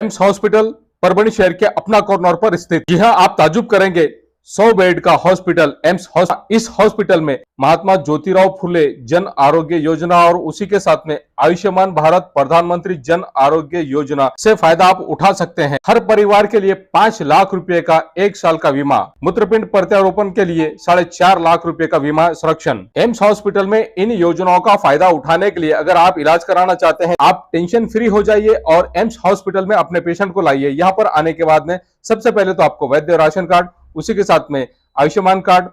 AIIMS hospital Parbhani शहर के अपना कॉर्नर पर स्थित। जी हाँ, आप ताजुब करेंगे, 100 बेड का हॉस्पिटल एम्स हॉस्पिटल। इस हॉस्पिटल में महात्मा ज्योतिराव फुले जन आरोग्य योजना और उसी के साथ में आयुष्मान भारत प्रधानमंत्री जन आरोग्य योजना से फायदा आप उठा सकते हैं। हर परिवार के लिए 5 लाख रुपए का 1 साल का बीमा, मूत्रपिंड प्रत्यारोपण के लिए 4.5 लाख रुपए का बीमा संरक्षण। एम्स हॉस्पिटल में इन योजनाओं का फायदा उठाने के लिए अगर आप इलाज कराना चाहते हैं, आप टेंशन फ्री हो जाइए और एम्स हॉस्पिटल में अपने पेशेंट को लाइए। यहाँ पर आने के बाद में सबसे पहले तो आपको वैद्य राशन कार्ड, उसी के साथ में आयुष्मान कार्ड,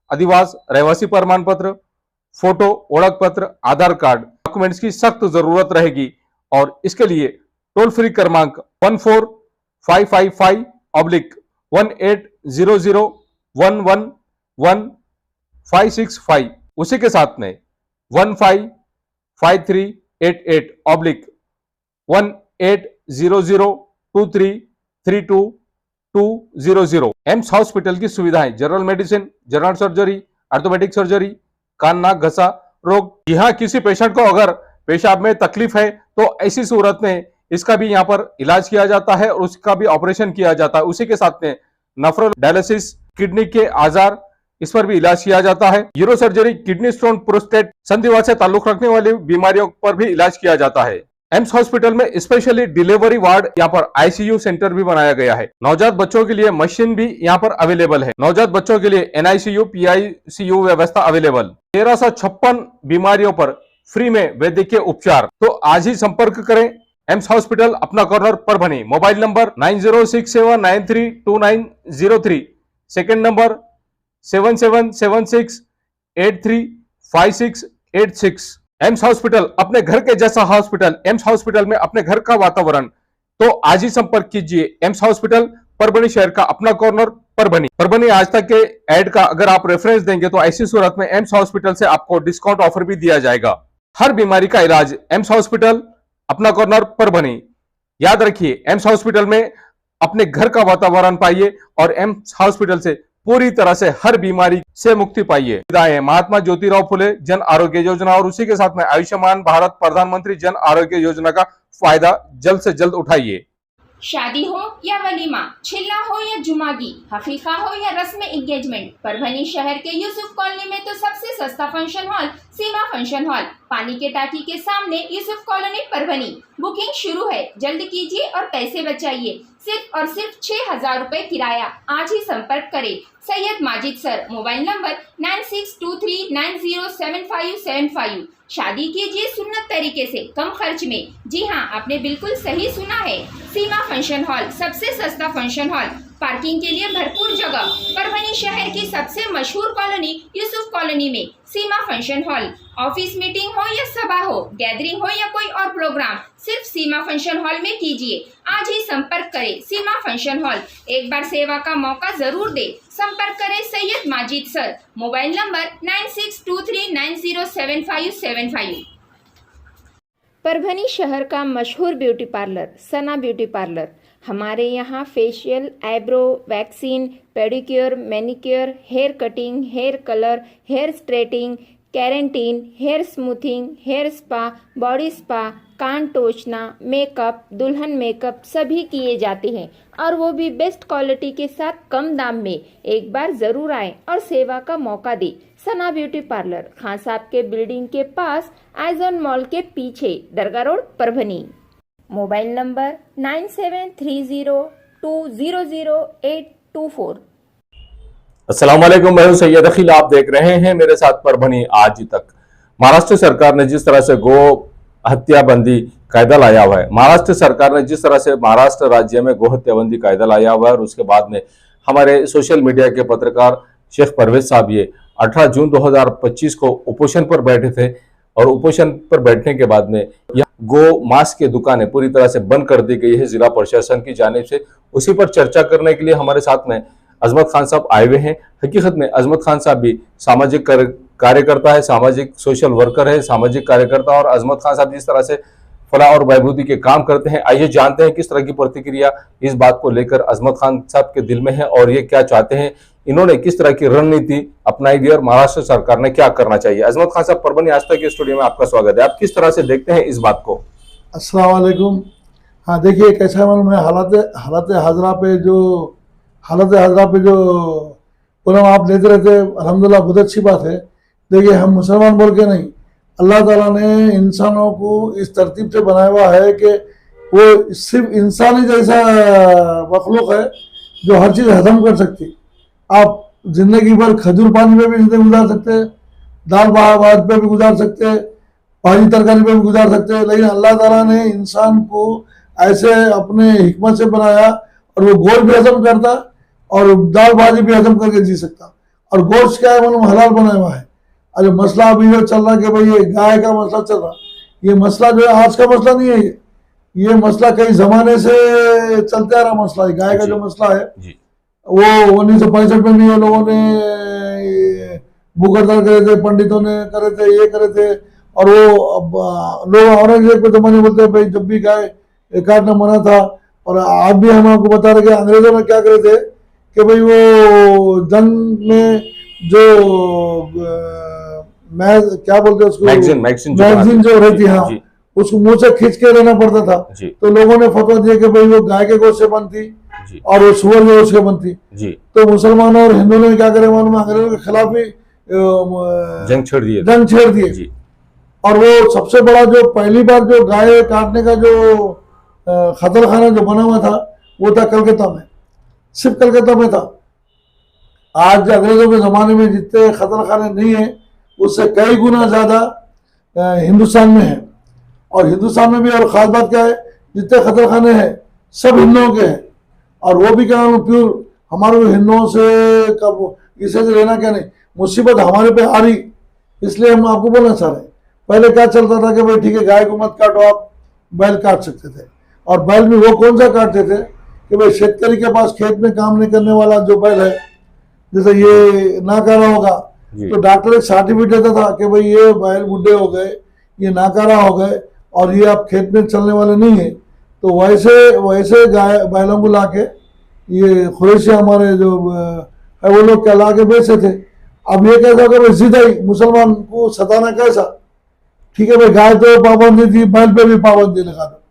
अधिवास रहवासी प्रमाण पत्र, फोटो, ओळख पत्र, आधार कार्ड डॉक्यूमेंट्स की सख्त जरूरत रहेगी। और इसके लिए टोल फ्री क्रमांक 14555/1800111565, उसी के साथ में 155388/1800233200। एम्स हॉस्पिटल की सुविधाएं general medicine, general surgery, orthopaedic surgery, कान नाक घसा रोग। यहाँ किसी पेशेंट को अगर पेशाब में तकलीफ है तो ऐसी सूरत में इसका भी यहाँ पर इलाज किया जाता है और उसका भी ऑपरेशन किया जाता है। उसी के साथ में नफरल डायलिसिस, किडनी के आजार, इस पर भी इलाज किया जाता है। Uro surgery, kidney stone, prostate, संधिवा से ताल्लुक रखने वाली बीमारियों पर भी इलाज किया जाता है। एम्स हॉस्पिटल में स्पेशली डिलीवरी वार्ड, यहाँ पर आईसीयू सेंटर भी बनाया गया है। नवजात बच्चों के लिए मशीन भी यहाँ पर अवेलेबल है। नवजात बच्चों के लिए एनआईसीयू, पीआईसीयू व्यवस्था अवेलेबल। 1356 बीमारियों पर फ्री में वैद्यकीय उपचार। तो आज ही संपर्क करें एम्स हॉस्पिटल, अपना corner Parbhani. Mobile number 9067932903, second number 7776835686। AIIMS hospital अपने घर के जैसा हॉस्पिटल, एम्स हॉस्पिटल में अपने घर का वातावरण। तो आज ही संपर्क कीजिए एम्स हॉस्पिटल, परभणी शहर का अपना कॉर्नर परभणी। परभणी आज तक के ऐड का अगर आप रेफरेंस देंगे तो ऐसी सूरत में एम्स हॉस्पिटल से आपको डिस्काउंट ऑफर भी दिया जाएगा। हर बीमारी का इलाज एम्स हॉस्पिटल, अपना कॉर्नर परभणी। याद रखिए, एम्स हॉस्पिटल में अपने घर का वातावरण पाइए और एम्स हॉस्पिटल से पूरी तरह से हर बीमारी से मुक्ति पाइए। महात्मा ज्योतिराव फुले जन आरोग्य योजना और उसी के साथ में आयुष्मान भारत प्रधानमंत्री जन आरोग्य योजना का फायदा जल्द से जल्द उठाइए। शादी हो या वलीमा, छिल्ला हो या जुमागी, हकीका हो या रस्म एंगेजमेंट, परभणी शहर के यूसुफ कॉलोनी में तो सबसे सस्ता फंक्शन हॉल सीमा फंक्शन हॉल, पानी के टाकी के सामने, यूसुफ कॉलोनी परभणी। बुकिंग शुरू है, जल्द कीजिए और पैसे बचाइए। सिर्फ और सिर्फ 6,000 रुपए किराया। आज ही संपर्क करें Syed Majid sir. Mobile number 9623907575। शादी कीजिए सुन्नत तरीके से, कम खर्च में। जी हाँ, आपने बिल्कुल सही सुना है। सीमा फंक्शन हॉल, सबसे सस्ता फंक्शन हॉल, पार्किंग के लिए भरपूर जगह। परभणी शहर की सबसे मशहूर कॉलोनी यूसुफ कॉलोनी में सीमा फंक्शन हॉल। ऑफिस मीटिंग हो या सभा हो, गैदरिंग हो या कोई और प्रोग्राम, सिर्फ सीमा फंक्शन हॉल में कीजिए। आज ही संपर्क करें सीमा फंक्शन हॉल। एक बार सेवा का मौका जरूर दे। संपर्क करें Syed Majid sir. Mobile number 9623907575। Parbhani शहर का मशहूर beauty parlour Sana beauty parlour. हमारे यहाँ facial, eyebrow, waxing, pedicure, manicure, hair cutting, hair colour, hair straightening, keratin, hair smoothing, hair spa, body spa, कान टोचना, मेकअप, दुल्हन मेकअप सभी किए जाते हैं और वो भी बेस्ट क्वालिटी के साथ कम दाम में। एक बार ज़रूर आएं और सेवा का मौका दें। सना ब्यूटी पार्लर, खान साहब के बिल्डिंग के पास, आइजॉन मॉल के पीछे, दरगाह रोड, परभणी। Mobile number 9730200824। अस्सलाम वालेकुम, मैं हूं सैयद अखिल। आप देख रहे हैं मेरे साथ परभणी आज तक। महाराष्ट्र सरकार ने जिस तरह से गो हत्या बंदी कायदा लाया हुआ है, महाराष्ट्र सरकार ने जिस तरह से महाराष्ट्र राज्य में गो हत्या बंदी कायदा लाया हुआ है और उसके बाद में हमारे सोशल मीडिया के पत्रकार शेख परवेज साहब ये 18 जून 2025 को उपोषण पर बैठे थे और उपोषण पर बैठने के बाद में यह गो मांस की दुकानें पूरी तरह से बंद कर दी गई है जिला प्रशासन की जानिब से। उसी पर चर्चा करने के लिए हमारे साथ में अजमत खान साहब आए हुए हैं। हकीकत में अजमत खान साहब भी सामाजिक कार्यकर्ता है, सामाजिक सोशल वर्कर है, सामाजिक कार्यकर्ता। और अजमत खान साहब जिस तरह से फलाह और बहबूदी के काम करते हैं, आइए जानते हैं किस तरह की प्रतिक्रिया इस बात को लेकर अजमत खान साहब के दिल में है और ये क्या चाहते हैं, इन्होंने किस तरह की रणनीति अपनाई दी और महाराष्ट्र सरकार ने क्या करना चाहिए। अजमत खान साहब, परभणी आज तक के स्टूडियो में आपका स्वागत है। आप किस तरह से देखते हैं इस बात को? अस्सलाम वालेकुम। हाँ देखिए कैसा है मालूम है, हालत हाजरा पे जो पुनः आप लेते रहते हैं, अल्हम्दुलिल्लाह बहुत अच्छी बात है। देखिए हम मुसलमान बोल के नहीं, अल्लाह ताला ने इंसानों को इस तरतीब से बनाया हुआ है कि वो सिर्फ इंसानी जैसा मखलूक है जो हर चीज़ हजम कर सकती। आप जिंदगी भर खजूर पानी में भी जिंदगी गुजार सकते हैं, दाल भात पे भी गुजार सकते हैं, भाजी तरकारी पे भी गुजार सकते हैं, लेकिन अल्लाह ताला ने इंसान को ऐसे अपने हिकमत से बनाया और वो गोश्त भी हजम करता और दाल भाजी भी हजम करके जी सकता। और गोश्त क्या है मालूम, हलाल बनाया हुआ है। और जो मसला अभी जो चल रहा कि भाई ये गाय का मसला चल रहा, ये मसला जो है आज का मसला नहीं है, ये मसला कई जमाने से चलते आ रहा मसला है। गाय का जो मसला है वो 1965 में भी ये लोगों ने भूख हड़ताल करे थे, पंडितों ने करे थे, ये करे थे। और वो लोग औरंगजेब के जमाने बोलते हैं भाई जब भी गाय काटना मना था। और आज भी हम आपको बता रहे कि अंग्रेजों ने क्या करे थे कि भाई वो जंग में जो क्या बोलते हैं उसको, मैगजीन जो रहती है, हाँ, उसको मुंह से खींच के लेना पड़ता था। तो लोगों ने फतवा दिया कि भाई वो गाय के गोश्त से बनती और वो सुअर के गोश्त से बनती। तो मुसलमानों और हिंदुओं ने क्या करे मालूम, अंग्रेजों के खिलाफ भी जंग छेड़ दिए। और वो सबसे बड़ा जो पहली बार जो गाय काटने का जो खतल खाना जो बना हुआ था वो था कलकत्ता में, सिर्फ कलकत्ता में था। आज अंग्रेजों के जमाने में जितने खतल खाने नहीं है उससे कई गुना ज्यादा हिंदुस्तान में है। और हिंदुस्तान में भी और खास बात क्या है, जितने खतल खाने हैं सब हिंदुओं के हैं। और वो भी क्या प्योर हमारे हिंदुओं से कब इसे से लेना क्या नहीं, मुसीबत हमारे पे आ रही। इसलिए हम आपको बोलना चाह रहे हैं, पहले क्या चलता था कि भाई ठीक है गाय को मत काटो, आप बैल काट सकते थे। और बैल भी वो कौन सा काटते थे कि भाई शेतकरी के पास खेत में काम नहीं करने वाला जो बैल है, जैसे ये नाकारा होगा तो डॉक्टर एक सर्टिफिकेट देता था कि भाई ये बैल बुढ़े हो गए, ये नाकारा हो गए और ये आप खेत में चलने वाले नहीं है। तो वैसे गाय बैलों को ला के ये खुरैशी हमारे जो है वो लोग क्या ला के बेचे थे। अब ये कैसा कि सीधा ही मुसलमान को सताना कैसा, ठीक है भाई गाय तो पाबंदी थी, बैल पे भी पाबंदी लगा दो,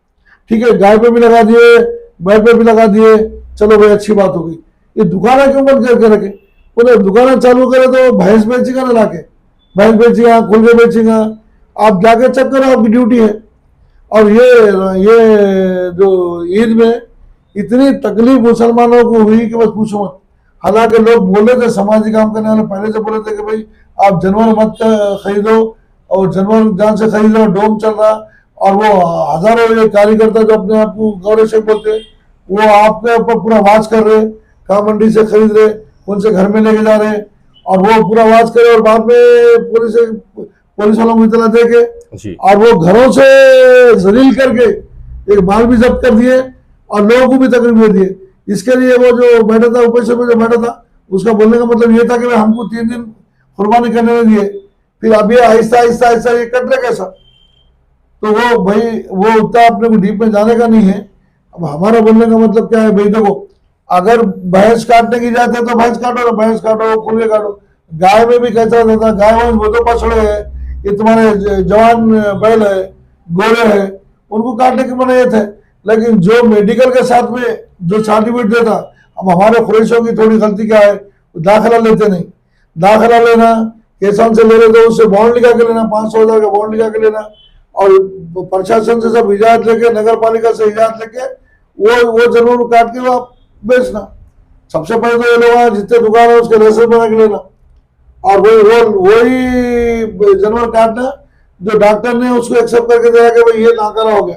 ठीक है गाय पे भी लगा दिए, बैल पे भी लगा दिए, चलो भाई अच्छी बात हो गई। ये दुकानें क्यों बंद करके रखे, बोले दुकानें चालू करे तो भैंस बेचेगा ना, लाके भैंस बेचेगा, खुल के बेचेगा, आप जाके चेक करो, आपकी ड्यूटी है। और ये जो ईद में इतनी तकलीफ मुसलमानों को हुई कि बस पूछो मत। हालांकि लोग बोले थे, समाजी काम करने वाले पहले से बोले थे कि भाई आप जानवर मत खरीदो और जानवर जान से खरीदो, डोम चल रहा। और वो हजारों ये कार्यकर्ता जो अपने आप को गौरव से बोलते, वो आपके ऊपर पूरा वाच कर रहे, कहा मंडी से खरीद रहे, उनसे घर में लेके जा रहे और वो पूरा वाच करे और बाद में पुलिस वालों को इतना दे के और वो घरों से जलील करके एक माल भी जब्त कर दिए और लोगों को भी तकलीफ दे दिए। इसके लिए वो जो बैठा था ऊपर में जो बैठा था उसका बोलने का मतलब ये था कि हमको 3 दिन कुर्बानी करने में दिए, फिर अब ये आहिस्ता आहिस्ता आहिस्ता ये कट ले कैसा। तो वो भाई वो उतना अपने को डीप में जाने का नहीं है। अब हमारा बोलने का मतलब क्या है भाई, देखो अगर भैंस काटने की जाते तो भैंस काटो, भैंस काटो, खुले काटो। गाय में भी कैसा रहता, गाय में वो तो पछड़े है, ये तुम्हारे जवान बैल है, गोरे है, उनको काटने के मना ये थे। लेकिन जो मेडिकल के साथ में जो सर्टिफिकेट देता, अब हमारे खुरैशियों की थोड़ी गलती क्या है, दाखिला लेते नहीं। दाखिला लेना किसान से ले रहे तो उससे बॉन्ड लिखा के लेना, 500,000 का बॉन्ड लिखा के लेना और प्रशासन से सब इजाजत लेके, नगर पालिका से इजाजत लेके वो जानवर काट के वो बेचना। सबसे पहले तो ये लोग जितने दुकान है उसके लाइसेंस बना के लेना और वही जानवर काटना जो डॉक्टर ने उसको एक्सेप्ट करके दिया कि भाई ये नाकारा हो गया।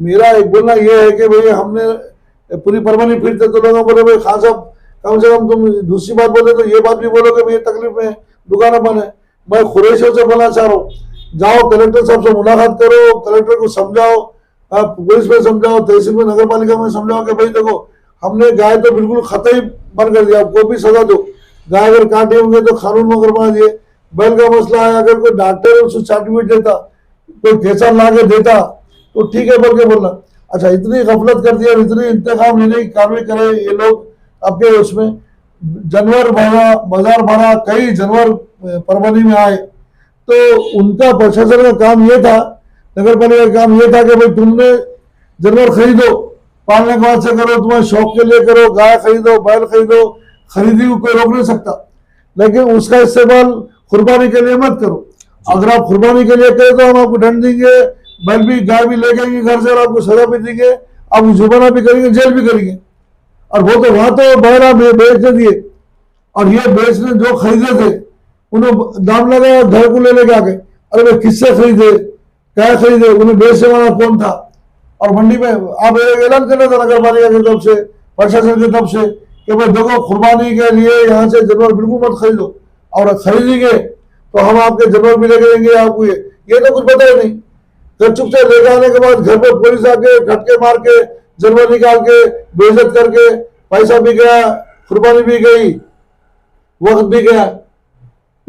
मेरा एक बोलना ये है कि भाई हमने पूरी परवानी फिरते तो लोगों बोले भाई खान साहब कम से कम तुम दूसरी बात बोले तो ये बात भी बोलो कि भाई तकलीफ में दुकानें बंद है। मैं खुरैशियों से बोलना चाह रहा हूँ, जाओ कलेक्टर साहब से मुलाकात करो, कलेक्टर को समझाओ, पुलिस में समझाओ, तहसील में, नगर पालिका में समझाओ कि भाई देखो हमने गाय तो बिल्कुल खतई बंद कर दिया, आपको भी सजा दो। गाय अगर काटे होंगे तो कानून में करवा दिए। बैल का मसला है, अगर कोई डॉक्टर उसको सर्टिफिकेट देता, कोई किसान ला के देता तो ठीक है बोल के बोलना। अच्छा इतनी गफलत कर दिया और इतनी इंतकाम लेने की कार्रवाई करे ये लोग आपके उसमें जानवर भरा, बाजार भरा, कई जानवर परवानी में आए। तो उनका प्रशासन का काम ये था, नगर पालिका का काम ये था कि भाई तुमने जानवर खरीदो, पालने के बाद से करो, तुम्हारे शौक के लिए करो, गाय खरीदो, बैल खरीदो, खरीदी को कोई रोक नहीं सकता, लेकिन उसका इस्तेमाल कुर्बानी के लिए मत करो। अगर आप कुर्बानी के लिए करें तो हम आपको दंड देंगे, बैल भी गाय भी ले जाएंगे घर से और आपको सजा भी देंगे, आप जुर्माना भी करेंगे, जेल भी करेंगे। और वो तो वहां तो बहरा बेचने दिए, और ये बेचने जो खरीदे थे उन्होंने दाम लगाया, घर को ले लेके आ गए। अरे भाई किससे खरीदे, क्या खरीदे, उन्हें बेचने वाला कौन था? और मंडी में आप ऐलान करना था नगर पालिका की तरफ से, प्रशासन की तरफ से कि भाई देखो कुर्बानी के लिए यहाँ से जानवर बिल्कुल मत खरीदो, और खरीदेंगे तो हम आपके जानवर भी लेके देंगे आपको। ये तो कुछ पता ही नहीं। तो चुप से लेके आने के बाद घर पे पुलिस आके झटके मार के जानवर निकाल के बेइज्जत करके पैसा भी गया, कुर्बानी भी गई, वक्त भी गया।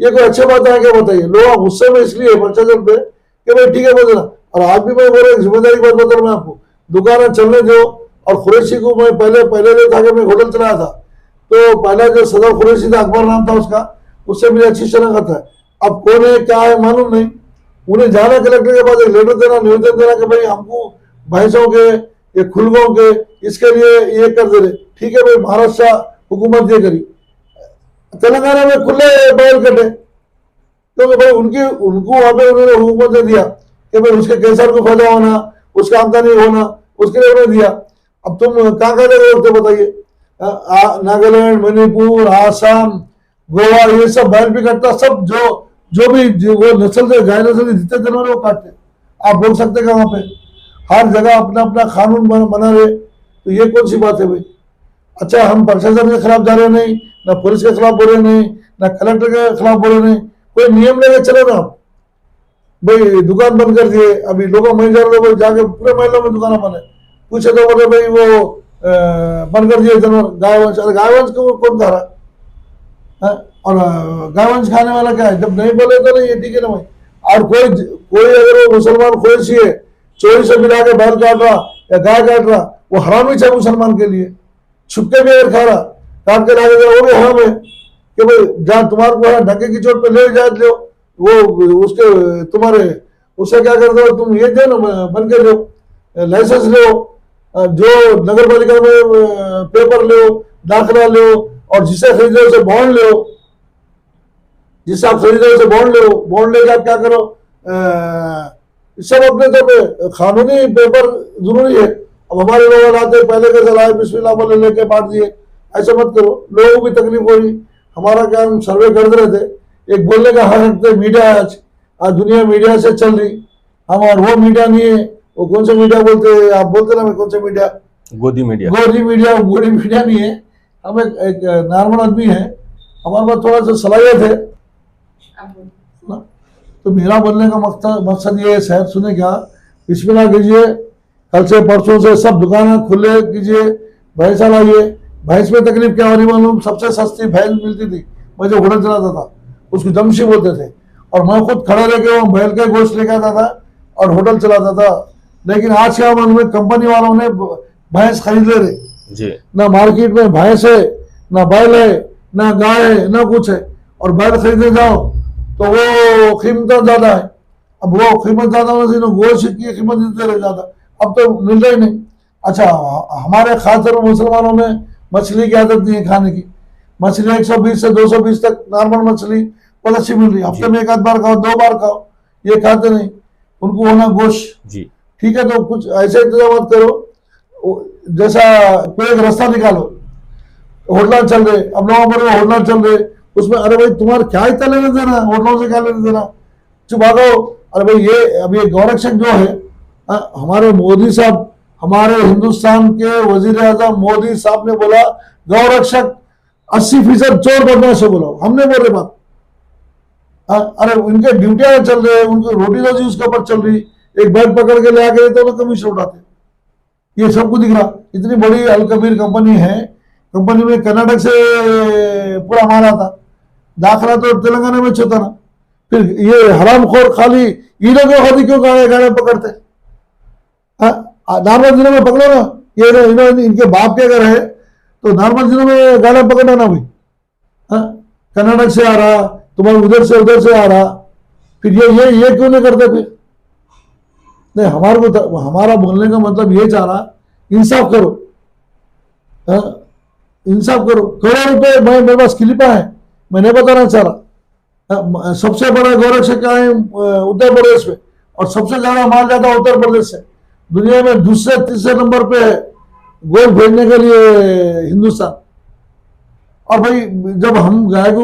ये कोई अच्छी बात है क्या बताइए? लोग गुस्से में इसलिए प्रशासन पे कि भाई ठीक है बोल। और आज भी मैं बोल रहा जिम्मेदारी की बात बता रहा मैं आपको, दुकानें चलने दो। और कुरैशी को मैं पहले जो था कि मैं होटल चलाया था, तो पहला जो सदर कुरैशी था, अकबर नाम था उसका, उससे मेरी अच्छी शनाख्त है। अब कौन है क्या है मालूम नहीं। उन्हें जाना कलेक्टर के पास एक लेटर देना, निवेदन देना कि भाई हमको भैंसों के ये खुलगों के इसके लिए ये कर दे रहे। ठीक है भाई, महाराष्ट्र हुकूमत ये करी, तेलंगाना में खुले बैल कटे, तो भाई उनको वहां पे उन्होंने हुकूमत ने दिया कि भाई उसके कैंसर को फायदा होना, उसका आमदनी होना, उसके लिए उन्होंने दिया। अब तुम कहाँ रोकते बताइए? नागालैंड, मणिपुर, आसाम, गोवा, ये सब बैल भी कटता, सब जो भी वो नस्ल से गाय नस्ल जितने जानवर वो काटते। आप बोल सकते हैं वहां पे हर जगह अपना अपना कानून बना रहे, तो ये कौन सी बात है भाई? अच्छा, हम प्रशासन के खिलाफ जा रहे नहीं, ना पुलिस के खिलाफ बोल रहे नहीं, ना कलेक्टर के खिलाफ बोल रहे नहीं, कोई नियम लेके चले ना आप। भाई दुकान बंद कर दिए, अभी लोगों महिला जाके पूरे महिलाओं में दुकान बने, पूछे तो बोले भाई वो बंद कर दिए जानवर गायवंश। अरे गायवंश को कौन खा रहा है? और गायवंश खाने वाला क्या है? जब नहीं बोले तो नहीं, ये ठीक है ना भाई। और कोई अगर वो मुसलमान खुशी है, चोरी से मिला के बैल काट रहा या गाय काट रहा, वो हरामी है मुसलमान के लिए। छुपके भी अगर खा रहा, काट के ला के वो भी हराम है कि भाई जहाँ तुम्हारे को ढके की चोट पे ले जाए लो, वो उसके तुम्हारे उससे क्या कर दो, तुम ये दो ना, बन के लो, लाइसेंस लो, जो नगर पालिका में पेपर लो, दाखिला लो, और जिसे खरीदे उसे बॉन्ड लो, जिससे आप खरीदे उसे बॉन्ड लो। बॉन्ड लेके आप क्या करो, सब अपने तो कानूनी पेपर जरूरी है। अब हमारे लोग आते पहले के चलाए बिस्मिल्लाह बोले लेके बांट दिए, ऐसा मत करो, लोगों को भी तकलीफ हो रही। हमारा क्या, हम सर्वे कर रहे थे, एक बोलने का हक रखते, मीडिया आज दुनिया मीडिया से चल रही, हम और वो मीडिया नहीं है। वो कौन से मीडिया बोलते हैं आप? बोलते ना कौन से मीडिया? गोदी मीडिया नहीं है। हम एक नॉर्मल आदमी है, हमारे पास थोड़ा सा सलाहियत है ना। तो मेरा बोलने का मकसद ये है, शायद सुने क्या, बिस्मिल्लाह कीजिए, कल से परसों से सब दुकानें खुले कीजिए, भैंसा लाइए। भैंस में तकलीफ क्या हो रही मालूम? सबसे सस्ती भैंस मिलती थी, मैं जो होटल चलाता था उसको जमशी बोलते थे, और मैं खुद खड़े रह के वो बैल के गोश्त लेके आता था और होटल चलाता था। लेकिन आज क्या मालूम है, कंपनी वालों ने भैंस खरीद ले रहे जी। ना मार्केट में भैंस है, ना बैल है, ना गाय है, ना कुछ है। और बैल खरीदने जाओ तो वो कीमत ज्यादा है। अब वो कीमत ज्यादा होने से गोश्त की कीमत देते रहे ज्यादा, अब तो मिल रहा ही नहीं। अच्छा, हमारे खासतौर पर मुसलमानों में मछली की आदत नहीं है खाने की। मछली 120 से 220 तक नॉर्मल मछली बहुत अच्छी मिल रही है, हफ्ते में एक आध बार खाओ, 2 बार खाओ, ये खाते नहीं। उनको होना गोश्त जी। ठीक है, तो कुछ ऐसे इंतजाम करो, जैसा कोई एक रास्ता निकालो। होटल चल रहे, अब लोगों पर होटल चल रहे, उसमें अरे भाई तुम्हारे क्या इतना लेने देना, होटलों से क्या लेने देना, चुप भागो। अरे भाई ये अभी गौरक्षक जो है, हमारे मोदी साहब, हमारे हिंदुस्तान के वजीर आजम मोदी साहब ने बोला गौरक्षक 80% चोर बदमाश से बोला, हमने बोल रहे बात। अरे उनके ड्यूटियां चल रहे हैं, उनकी रोटी रोजी उसके ऊपर चल रही, एक बैग पकड़ के ले आके तो कमीशन उठाते, ये सबको दिख रहा। इतनी बड़ी अलकबीर कंपनी है, कंपनी में कर्नाटक से पूरा मारा था, दाखिला तो तेलंगाना में चलता ना। फिर ये हरामखोर खाली ये लोग खाली क्यों गाड़े पकड़ते? नॉर्मल दिनों में पकड़ो ना, ये इनके बाप के अगर है तो नॉर्मल दिनों में गाड़ा पकड़ना ना भाई। कर्नाटक से आ रहा, तुम्हारे उधर से आ रहा, फिर ये क्यों नहीं करते? फिर नहीं, हमारे को हमारा बोलने का मतलब ये चाह रहा, इंसाफ करो, हाँ? इंसाफ करो। करोड़ रुपए मेरे पास क्लिपा है, मैं नहीं बताना चाह रहा। सबसे बड़ा गौरक्षक क्या है उत्तर प्रदेश में, और सबसे ज्यादा माल जाता है उत्तर प्रदेश से। दुनिया में दूसरे तीसरे नंबर पे है गोल्ड भेजने के लिए हिंदुस्तान। और भाई जब हम गाय को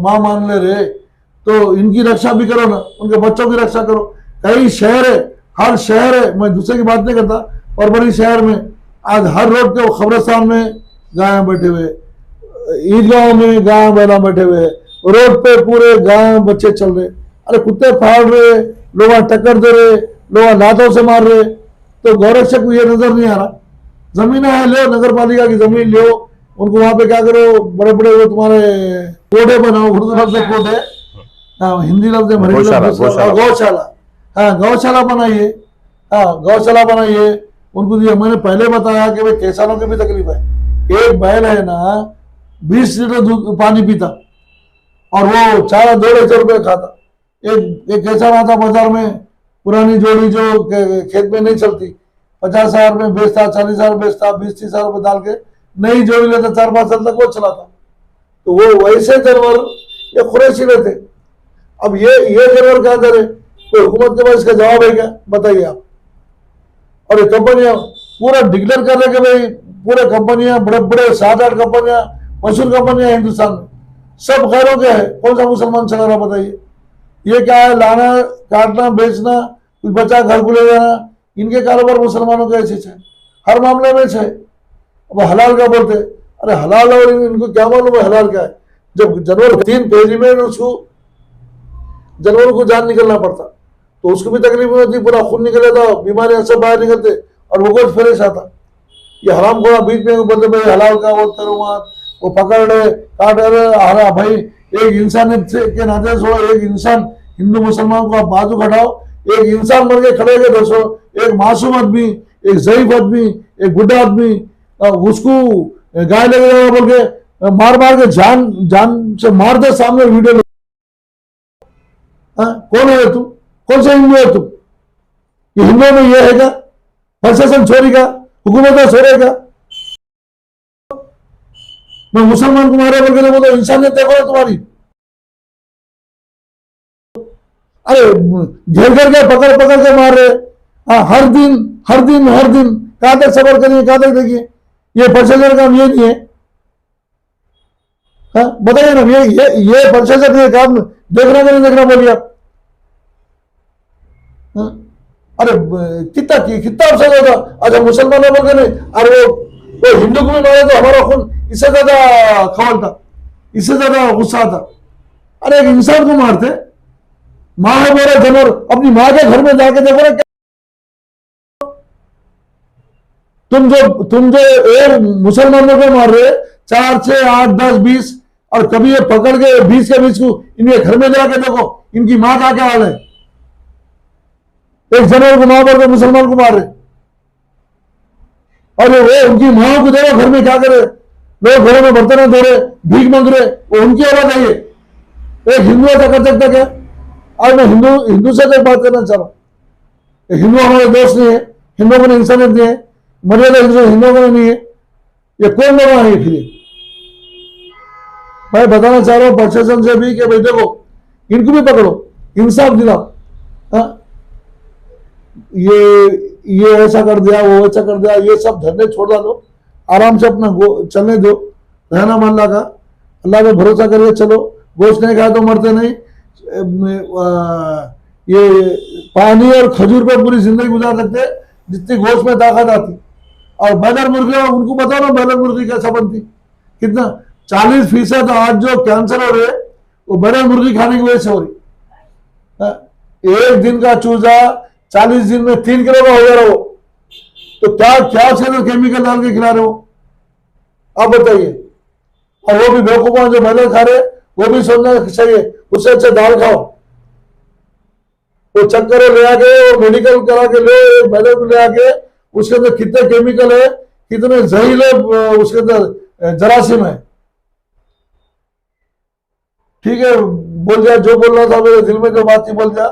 मां मान ले रहे, तो इनकी रक्षा भी करो ना, उनके बच्चों की रक्षा करो। कई शहर है, हर शहर है, मैं दूसरे की बात नहीं करता, और बड़ी शहर में आज हर रोड के खबरस्तान में गाय बैठे हुए, ईदगाह में गाय बैला बैठे हुए, रोड पे पूरे गाय बच्चे चल रहे। अरे कुत्ते फाड़ रहे, लोग टक्कर दे रहे, लोग लातों से मार रहे, तो गौरक्षक को ये नजर नहीं आ रहा। जमीन है, लो नगर पालिका की जमीन लो, उनको वहां पे क्या करो, बड़े बड़े वो तुम्हारे कोठे बनाओ, उर्दू लफ्ज कोठे, हाँ हिंदी लफ्ज गौशाला, हाँ गौशाला बनाइए, हाँ गौशाला बनाइए। उनको दिए, मैंने पहले बताया कि भाई किसानों की भी तकलीफ है। एक बैल है ना 20 लीटर दूध पानी पीता, और वो 4-2 रुपये खाता। एक किसान आता बाजार में, पुरानी जोड़ी जो खेत में नहीं चलती, 50,000 में बेचता, 40,000 बेचता, 20-30,000 रुपये डाल के नई जोड़ी लेता, 4-5 साल तक वो चलाता। तो वो वैसे जानवर ये खुरैशी रहते। अब ये जानवर क्या करे, कोई हुकूमत के पास इसका जवाब है क्या, बताइए आप। और ये कंपनियां पूरा डिक्लेयर कर रहे कि भाई पूरे कंपनियां, बड़े बड़े 7-8 कंपनियां, मशहूर कंपनियां हिंदुस्तान में, सब गैरों के है। कौन सा मुसलमान चला रहा बताइए। ये क्या है, लाना, काटना, बेचना, कुछ बचा घर को ले जाना, इनके कारोबार मुसलमानों के ऐसे है, हर मामले में है। अब हलाल क्या बोलते, अरे हलाल, और इनको क्या मालूम है हलाल क्या है। जब जानवर 3 पेजी में उसको जानवर को जान निकलना पड़ता, तो उसको भी तकलीफ होती, पूरा खून निकले था, बीमारियां सब बाहर निकलते, और वो कुछ फ्रेश आता। ये हराम खोरा बीच में बोलते भाई हलाल का वो करो, वो पकड़ रहे, काट रहे। अरे भाई एक इंसान के नाते सो, एक इंसान हिंदू मुसलमान को आप बाजू खड़ाओ, एक इंसान मर के खड़े गए दोस्तों, एक मासूम आदमी, एक ज़ईफ आदमी, एक बुढ़ा आदमी, उसको गाय लगे जाएगा बोल के मार मार के जान से मार दे सामने वीडियो। कौन है तू, कौन सा हिंदू है तू। ये हिंदुओं में ये है क्या, प्रशासन छोड़ेगा, हुकूमत छोड़ेगा। मैं मुसलमान को मारे बोल के बोलो, इंसानियत देखो तुम्हारी। अरे घेर कर के पकड़ पकड़ के मार रहे, हाँ हर दिन कहां तक सबर करिए, कहां तक देखिए। ये प्रशासन का काम ये नहीं है, हाँ बताइए ना, ये प्रशासन का काम देखना कि नहीं देखना बोलिए आप। अरे कितना अफसर होगा। अच्छा मुसलमानों बोल के नहीं, अरे वो हिंदू को भी मारे तो हमारा खून इससे ज्यादा खवलता, इससे ज्यादा गुस्सा आता। अरे एक इंसान को मारते, माँ है मेरा जानवर, अपनी माँ के घर में जाके देखो ना। तुम जो एक मुसलमानों को मार रहे 4, 6, 8, 10, 20, और कभी ये पकड़ के 20 के 20 को इनके घर में जाके देखो, इनकी माँ का क्या हाल है। एक जानवर को मार के मुसलमान को मार रहे, और वो उनकी माँ को देखो घर में क्या करे, लोग घरों में बर्तन धो रहे, भीख मांग रहे, वो उनकी औलाद है। एक हिंदू ऐसा कर सकता क्या। आज मैं हिंदू से तो बात करना चाह रहा हूं। हिंदू हमारे दोस्त नहीं है, हिंदुओं को इंसानियत नहीं है, मर्यादा हिंदुओं को नहीं है। ये कौन लोग आए फिर। मैं बताना चाह रहा हूं प्रशासन से भी कि भाई देखो इनको भी पकड़ो, इंसाफ दिलाओ। ये ऐसा कर दिया, वो ऐसा कर दिया, ये सब धरने छोड़ डालो, आराम से अपना चलने दो, रहना अल्लाह का, अल्लाह पे भरोसा करके चलो। गोश्त नहीं खाया तो मरते नहीं। ये पानी और खजूर पे पूरी जिंदगी गुजार सकते जितनी गोश्त में ताकत आती। और बैलर मुर्गी, उनको बताओ ना बैलर मुर्गी कैसा बनती, कितना 40% आज जो कैंसर हो रहे वो बैलर मुर्गी खाने की वजह से हो रही। एक दिन का चूजा 40 दिन में 3 किलो का हो जा रहा हो, तो क्या उसके अंदर केमिकल डाल के खिला रहे हो आप बताइए। और वो भी बेवकूफ जो बैलर खा रहे, वो भी सोचना चाहिए उससे अच्छा दाल खाओ। वो चक्कर ले आके, मेडिकल करा के ले, बैलर को ले आके, उसके अंदर कितने केमिकल है, कितने जहरीले उसके अंदर जरासीम है। ठीक है, बोल दिया जो बोलना था, मेरे दिल में जो बात थी बोल दिया।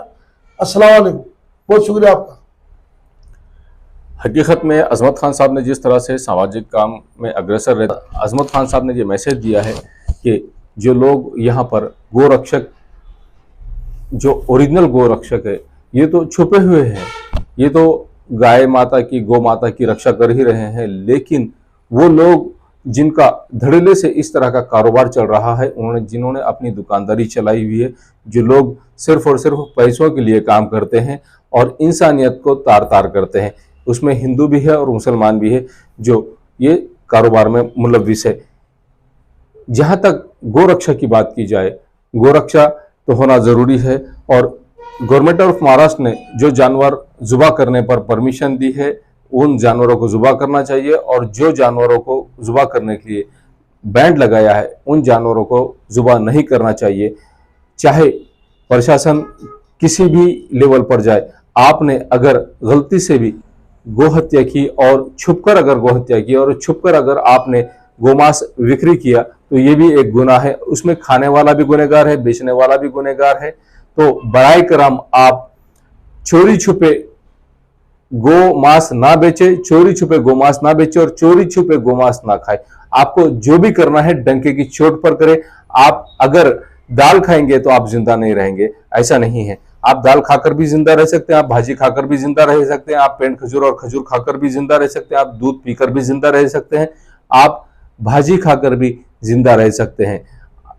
अस्सलाम वालेकुम, बहुत शुक्रिया आपका। हकीकत में अजमत खान साहब ने जिस तरह से सामाजिक काम में अग्रसर रहते, अजमत खान साहब ने ये मैसेज दिया है कि जो लोग यहाँ पर गोरक्षक, जो ओरिजिनल गोरक्षक है, ये तो छुपे हुए हैं, ये तो गाय माता की, गौ माता की रक्षा कर ही रहे हैं, लेकिन वो लोग जिनका धड़ल्ले से इस तरह का कारोबार चल रहा है, जिन्होंने अपनी दुकानदारी चलाई हुई है, जो लोग सिर्फ और सिर्फ पैसों के लिए काम करते हैं और इंसानियत को तार तार करते हैं, उसमें हिंदू भी है और मुसलमान भी है जो ये कारोबार में मुलव्विस है। जहां तक गोरक्षा की बात की जाए, गोरक्षा तो होना जरूरी है और गवर्नमेंट ऑफ महाराष्ट्र ने जो जानवर जुबा करने पर परमिशन दी है, उन जानवरों को जुबा करना चाहिए और जो जानवरों को जुबा करने के लिए बैंड लगाया है, उन जानवरों को जुबा नहीं करना चाहिए। चाहे प्रशासन किसी भी लेवल पर जाए, आपने अगर गलती से भी गोहत्या की और छुपकर अगर गोहत्या की और छुपकर अगर आपने गोमांस बिक्री किया तो ये भी एक गुनाह है। उसमें खाने वाला भी गुनहगार है, बेचने वाला भी गुनहगार है। तो बराए करम आप चोरी छुपे गोमांस ना बेचे, चोरी छुपे गोमांस ना बेचे और चोरी छुपे गोमांस ना खाए। आपको जो भी करना है डंके की चोट पर करें। आप अगर दाल खाएंगे तो आप जिंदा नहीं रहेंगे, ऐसा नहीं है। आप दाल खाकर भी जिंदा रह सकते हैं, आप भाजी खाकर भी जिंदा रह सकते हैं, आप पेंट खजूर और खजूर खाकर भी जिंदा रह सकते हैं, आप दूध पीकर भी जिंदा रह सकते हैं, आप भाजी खाकर भी जिंदा रह सकते हैं।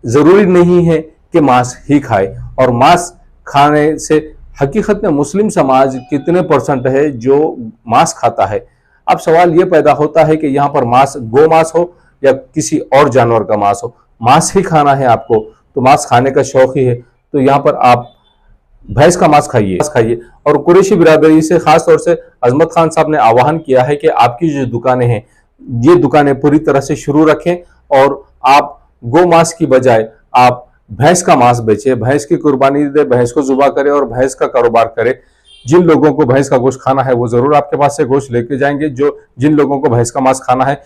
जरूरी नहीं है कि मांस ही खाए। और मांस खाने से हकीकत में मुस्लिम समाज कितने परसेंट है जो मांस खाता है। अब सवाल यह पैदा होता है कि यहाँ पर मांस गो मांस हो या किसी और जानवर का मांस हो, मांस ही खाना है आपको, तो मांस खाने का शौक ही है, तो यहाँ पर आप भैंस का मांस खाइए। और कुरैशी बिरादरी से खास तौर से अजमत खान साहब ने आह्वान किया है कि आपकी जो दुकानें हैं, ये दुकानें पूरी तरह से शुरू रखें और आप गो मांस की बजाय आप भैंस का मांस बेचे, भैंस की कुर्बानी दे, भैंस को जुबा करे और भैंस का कारोबार करे। जिन लोगों को भैंस का गोश्त खाना है वो जरूर आपके पास से गोश्त लेके जाएंगे। जिन लोगों को भैंस का मांस खाना है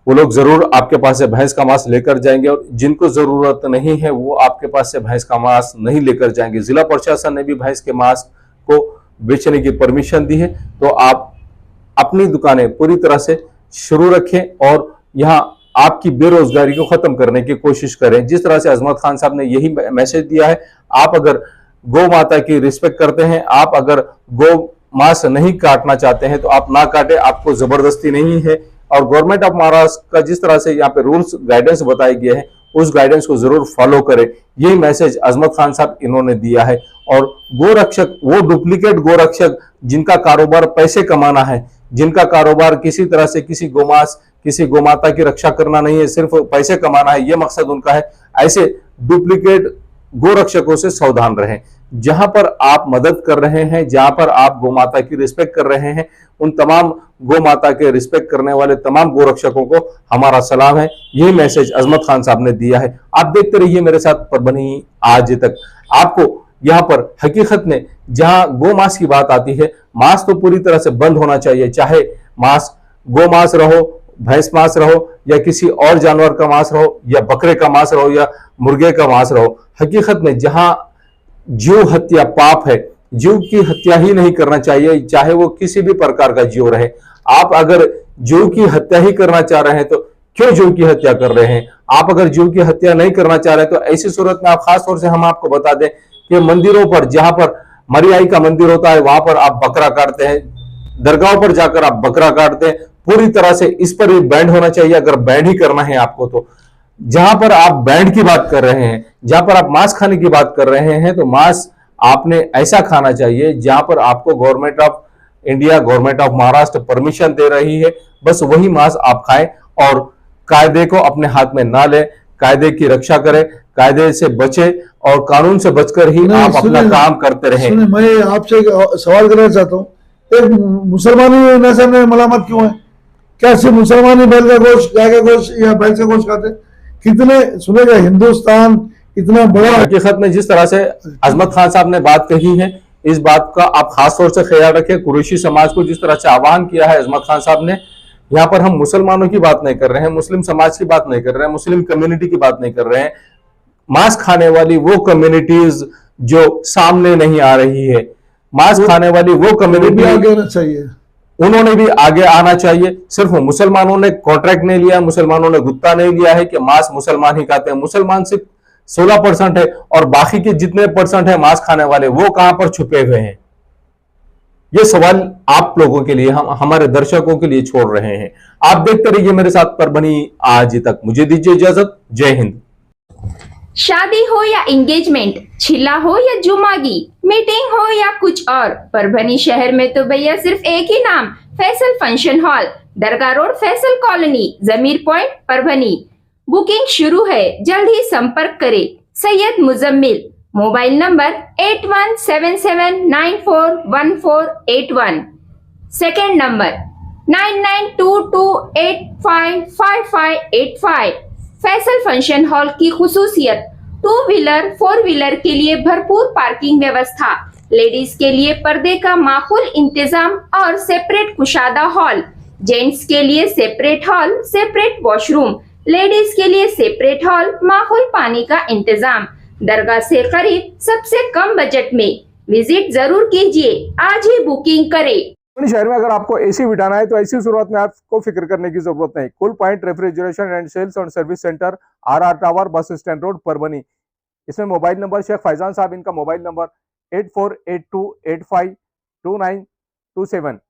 वो लोग जरूर आपके पास से भैंस का मांस लेकर जाएंगे और जिनको जरूरत नहीं है वो आपके पास से भैंस का मांस नहीं लेकर जाएंगे। जिला प्रशासन ने भी भैंस के मांस को बेचने की परमिशन दी है, तो आप अपनी दुकानें पूरी तरह से शुरू रखें और यहाँ आपकी बेरोजगारी को खत्म करने की कोशिश करें। जिस तरह से अजमत खान साहब ने यही मैसेज दिया है, आप अगर गौ माता की रिस्पेक्ट करते हैं, आप अगर गौ मांस नहीं काटना चाहते हैं तो आप ना काटे, आपको जबरदस्ती नहीं है। और गवर्नमेंट ऑफ महाराष्ट्र का जिस तरह से यहाँ पे रूल्स गाइडेंस बताए गए हैं, उस गाइडेंस को जरूर फॉलो करें। यही मैसेज अजमत खान साहब इन्होंने दिया है। और गोरक्षक, वो डुप्लीकेट गोरक्षक जिनका कारोबार पैसे कमाना है, जिनका कारोबार किसी तरह से किसी गोमांस, किसी गोमाता की रक्षा करना नहीं है, सिर्फ पैसे कमाना है, ये मकसद उनका है, ऐसे डुप्लीकेट गोरक्षकों से सावधान रहें। जहां पर आप मदद कर रहे हैं, जहां पर आप गोमाता की रिस्पेक्ट कर रहे हैं, उन तमाम गोमाता के रिस्पेक्ट करने वाले तमाम गोरक्षकों को हमारा सलाम है। यही मैसेज अजमत खान साहब ने दिया है। आप देखते रहिए मेरे साथ परभनी आज तक। आपको यहाँ पर हकीकत में जहां गो मांस की बात आती है, मांस तो पूरी तरह से बंद होना चाहिए, चाहे मांस गो मांस रहो, भैंस मांस रहो या किसी और जानवर का मांस रहो या बकरे का मांस रहो या मुर्गे का मांस रहो। हकीकत में जहां जीव हत्या पाप है, जीव की हत्या ही नहीं करना चाहिए, चाहे वो किसी भी प्रकार का जीव रहे। आप अगर जीव की हत्या ही करना चाह रहे हैं तो क्यों जीव की हत्या कर रहे हैं? आप अगर जीव की हत्या नहीं करना चाह रहे तो ऐसी सूरत में आप खास तौर से हम आपको बता दें कि मंदिरों पर, जहां पर मरियाई का मंदिर होता है, वहां पर आप बकरा काटते हैं, दरगाहों पर जाकर आप बकरा काटते हैं। पूरी तरह से इस पर भी बैंड होना चाहिए, अगर बैंड ही करना है आपको तो। जहां पर आप बैंड की बात कर रहे हैं, जहां पर आप मांस खाने की बात कर रहे हैं, तो मांस आपने ऐसा खाना चाहिए जहां पर आपको government of India, government of Maharashtra permission दे रही है, बस वही मांस आप खाएं और कायदे को अपने हाथ में ना लें, कायदे की रक्षा करें, कायदे से बचे और कानून से बचकर ही आप अपना काम करते रहें। मैं आपसे एक सवाल करना चाहता हूँ, एक मुसलमानी नस्ल में मलामत क्यों है? क्या सिर्फ मुसलमानी बैल का गोश्त, गाय का गोश्त या बैल का गोश्त खाते? कितने सुनेगा हिंदुस्तान इतना बड़ा। हकीकत में जिस तरह से अजमत खान साहब ने बात कही है, इस बात का आप खास तौर से ख्याल रखें। कुरैशी समाज को जिस तरह से आह्वान किया है अजमत खान साहब ने, यहाँ पर हम मुसलमानों की बात नहीं कर रहे हैं, मुस्लिम समाज की बात नहीं कर रहे हैं, मुस्लिम कम्युनिटी की बात नहीं कर रहे हैं। मांस खाने वाली वो कम्युनिटीज जो सामने नहीं आ रही है, मांस खाने वाली वो कम्युनिटी आगे आना चाहिए। उन्होंने भी आगे आना चाहिए। सिर्फ मुसलमानों ने कॉन्ट्रैक्ट नहीं लिया, मुसलमानों ने गुत्ता नहीं लिया है कि मांस मुसलमान ही खाते हैं। मुसलमान सिर्फ 16% है और बाकी के जितने परसेंट है मांस खाने वाले, वो कहां पर छुपे हुए हैं? ये सवाल आप लोगों के लिए, हम हमारे दर्शकों के लिए छोड़ रहे हैं। आप देखते रहिए मेरे साथ परभनी आज तक। मुझे दीजिए इजाजत। जय हिंद। शादी हो या एंगेजमेंट, छिला हो या जुमागी, मीटिंग हो या कुछ और, परभनी शहर में तो भैया सिर्फ एक ही नाम, फैसल फंक्शन हॉल, दरगाह रोड, फैसल कॉलोनी, जमीर पॉइंट, परभनी। बुकिंग शुरू है, जल्द ही संपर्क करें। Syed Muzammil, mobile number 8177941481, second number 9922855585। Faisal function hall की खुसूसियत, 2 व्हीलर 4 व्हीलर के लिए भरपूर पार्किंग व्यवस्था, लेडीज के लिए पर्दे का माकूल इंतजाम और सेपरेट कुशादा हॉल, जेंट्स के लिए separate hall, separate washroom, ladies के लिए सेपरेट हॉल, माकूल पानी का इंतजाम, दरगाह से करीब, सबसे कम बजट में। विजिट जरूर कीजिए, आज ही बुकिंग करें। शहर में अगर आपको एसी बिठाना है तो ऐसी शुरुआत में आपको फिक्र करने की जरूरत नहीं। Cool point refrigeration and sales और service centre, RR tower, bus stand road, Parbhani. इसमें मोबाइल नंबर शेख फैजान साहब, इनका मोबाइल नंबर 8482852927।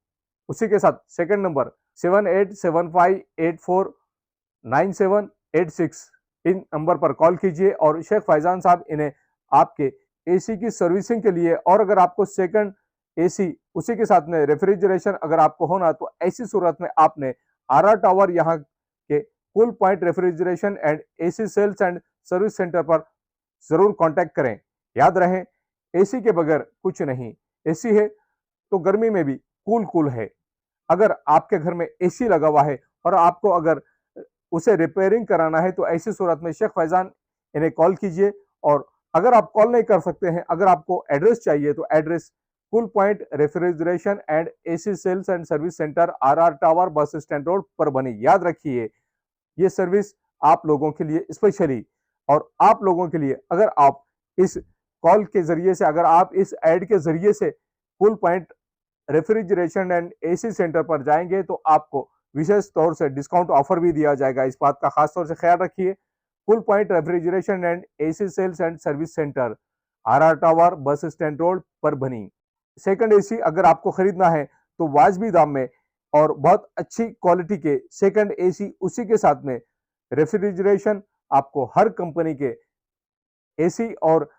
उसी के साथ सेकंड नंबर 7875849786। इन नंबर पर कॉल कीजिए और शेख फैजान साहब इन्हें आपके एसी की सर्विसिंग के लिए, और अगर आपको सेकंड एसी उसी के साथ में रेफ्रिजरेशन अगर आपको होना, तो ऐसी सूरत में आपने आरआर टावर यहाँ के Cool point refrigeration and AC sales and service centre पर जरूर कांटेक्ट करें। याद रहे, एसी के बगैर कुछ नहीं। एसी है तो गर्मी में भी कूल है। अगर आपके घर में एसी लगा हुआ है और आपको अगर उसे रिपेयरिंग कराना है, तो ऐसी सूरत में शेख फैजान इन्हें कॉल कीजिए। और अगर आप कॉल नहीं कर सकते हैं, अगर आपको एड्रेस चाहिए, तो address Cool point refrigeration and AC sales and service centre, RR tower, bus stand road, Parbhani. याद रखिए, ये सर्विस आप लोगों के लिए स्पेशली, और आप लोगों के लिए अगर आप इस कॉल के जरिए से, अगर आप इस ऐड के जरिए से cool point refrigeration and AC centre पर जाएंगे, तो आपको विशेष तौर से डिस्काउंट ऑफर भी दिया जाएगा। इस बात का खास तौर से ख्याल रखिए। Cool point refrigeration and AC sales and service centre, RR tower, bus stand road, Parbhani. Second AC अगर आपको खरीदना है तो वाजबी दाम में और बहुत अच्छी क्वालिटी के सेकंड एसी, उसी के साथ में रेफ्रिजरेशन, आपको हर कंपनी के एसी और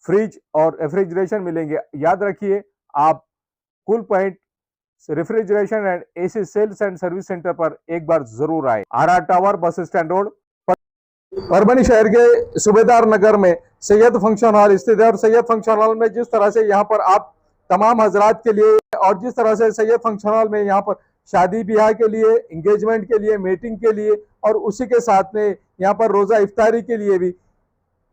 फ्रिज और रेफ्रिजरेशन मिलेंगे। याद रखिए, आप Cool point refrigeration and AC sales and service centre पर एक बार जरूर आए। RR tower, bus stand road, Parbhani शहर के सूबेदार नगर में सैयद फंक्शन हॉल स्थित है। और सैयद फंक्शन हॉल में जिस तरह से यहाँ पर आप तमाम हजरात के लिए, और जिस तरह से सैयद फंक्शन हॉल में यहाँ पर शादी ब्याह के लिए, एंगेजमेंट के लिए, मीटिंग के लिए, और उसी के साथ में यहाँ पर रोजा इफ्तारी के लिए भी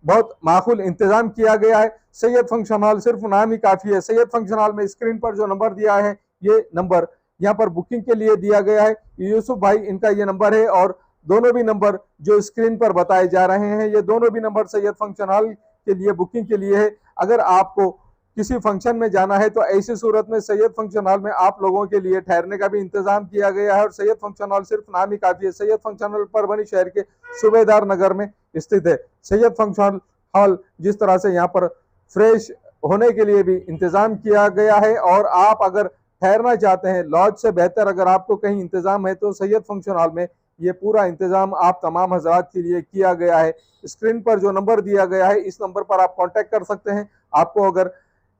बहुत माकूल इंतजाम किया गया है। सैयद फंक्शन हॉल सिर्फ नाम ही काफी है। सैयद फंक्शन हॉल में स्क्रीन पर जो नंबर दिया है, ये नंबर यहाँ पर बुकिंग के लिए दिया गया है। यूसुफ भाई इनका ये नंबर है, और दोनों भी नंबर जो स्क्रीन पर बताए जा रहे हैं, ये दोनों भी नंबर सैयद फंक्शन हॉल के लिए बुकिंग के लिए है। अगर आपको किसी फंक्शन में जाना है, तो ऐसी सूरत में सैयद फंक्शन हॉल में आप लोगों के लिए ठहरने का भी इंतजाम किया गया है। और सैयद फंक्शन हॉल सिर्फ नाम ही काफी है। सैयद फंक्शन हॉल परभनी शहर के सूबेदार नगर में स्थित है। सैयद फंक्शन हॉल जिस तरह से यहाँ पर फ्रेश होने के लिए भी इंतजाम किया गया है, और आप अगर ठहरना चाहते हैं, लॉज से बेहतर अगर आपको कहीं इंतजाम है, तो सैयद फंक्शन हॉल में ये पूरा इंतजाम आप तमाम हजरात के लिए किया गया है। स्क्रीन पर जो नंबर दिया गया है, इस नंबर पर आप कांटेक्ट कर सकते हैं। आपको अगर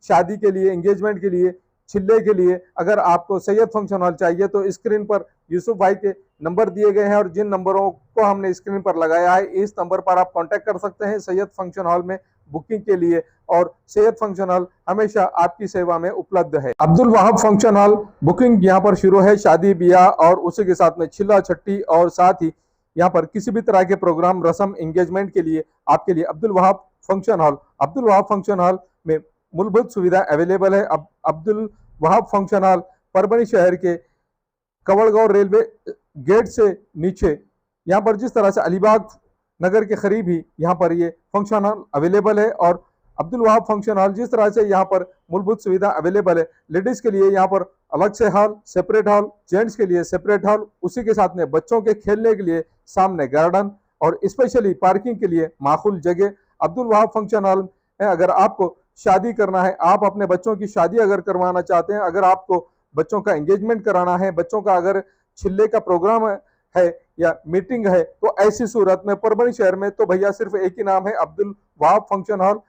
शादी के लिए, एंगेजमेंट के लिए, छिल्ले के लिए अगर आपको सैयद फंक्शन हॉल चाहिए, तो स्क्रीन पर यूसुफ भाई के नंबर दिए गए हैं, और जिन नंबरों को हमने स्क्रीन पर लगाया है, इस नंबर पर आप कांटेक्ट कर सकते हैं सैयद फंक्शन हॉल में बुकिंग के लिए। और सैयद फंक्शन हॉल हमेशा आपकी सेवा में उपलब्ध है। Abdul Wahab function hall booking यहाँ पर शुरू है। शादी ब्याह और उसी के साथ में छिल्ला छट्टी, और साथ ही यहाँ पर किसी भी तरह के प्रोग्राम, रस्म, एंगेजमेंट के लिए आपके लिए अब्दुल वहाब फंक्शन हॉल में मूलभूत सुविधा अवेलेबल है। अब अब्दुल वहाब फंक्शन हॉल परभनी शहर के कवड़गांव रेलवे गेट से नीचे, यहाँ पर जिस तरह से अलीबाग नगर के करीब ही यहाँ पर ये फंक्शन हॉल अवेलेबल है। और अब्दुल वहाब फंक्शन हॉल, जिस तरह से यहाँ पर मूलभूत सुविधा अवेलेबल है, लेडीज के लिए यहाँ पर अलग से हॉल, सेपरेट हॉल, जेंट्स के लिए सेपरेट हॉल, उसी के साथ में बच्चों के खेलने के लिए सामने गार्डन और स्पेशली पार्किंग के लिए माकूल जगह अब्दुल वहाब फंक्शन हॉल है। अगर आपको शादी करना है, आप अपने बच्चों की शादी अगर करवाना चाहते हैं, अगर आपको बच्चों का एंगेजमेंट कराना है, बच्चों का अगर छिल्ले का प्रोग्राम है या मीटिंग है, तो ऐसी सूरत में परभनी शहर में तो भैया सिर्फ एक ही नाम है, अब्दुल वहाब फंक्शन हॉल,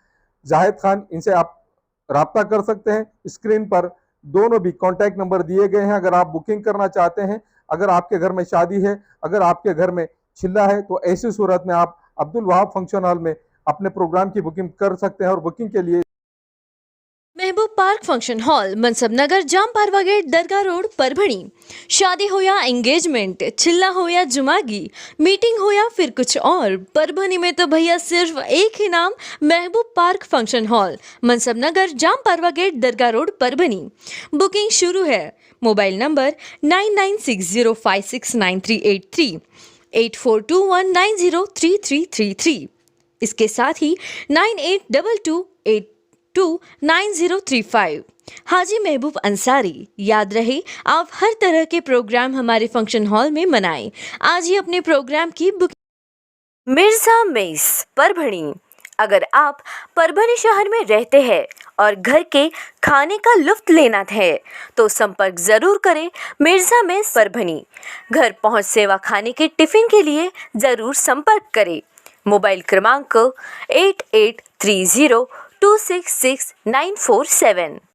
जाहिद खान। इनसे आप राब्ता कर सकते हैं। स्क्रीन पर दोनों भी कॉन्टैक्ट नंबर दिए गए हैं। अगर आप बुकिंग करना चाहते हैं, अगर आपके घर में शादी है, अगर आपके घर में छिल्ला है, तो ऐसी सूरत में आप अब्दुल वहाब फंक्शन हॉल में अपने प्रोग्राम की बुकिंग कर सकते हैं। और बुकिंग के लिए महबूब पार्क फंक्शन हॉल, मनसब नगर, जाम पारवा गेट, दरगाह रोड, परभणी। शादी हो या एंगेजमेंट, चिल्ला हो या जुमागी, मीटिंग हो या फिर कुछ और, परभणी में तो भैया सिर्फ एक ही नाम, महबूब पार्क फंक्शन हॉल, मनसब नगर, जाम पारवा गेट, दरगाह रोड, परभणी। बुकिंग शुरू है। Mobile number 9960569383, 8421903333। इसके साथ ही 9822829035। हाजी महबूब अंसारी। याद रहे, आप हर तरह के प्रोग्राम हमारे फंक्शन हॉल में मनाएं। आज ही अपने प्रोग्राम की बुकिंग। मिर्जा मेस, परभणी। अगर आप परभणी शहर में रहते हैं और घर के खाने का लुत्फ लेना है तो संपर्क जरूर करें मिर्जा मेस, परभणी। घर पहुंच सेवा खाने के टिफिन के लिए जरूर संपर्क करें। मोबाइल क्रमांक 8830266947।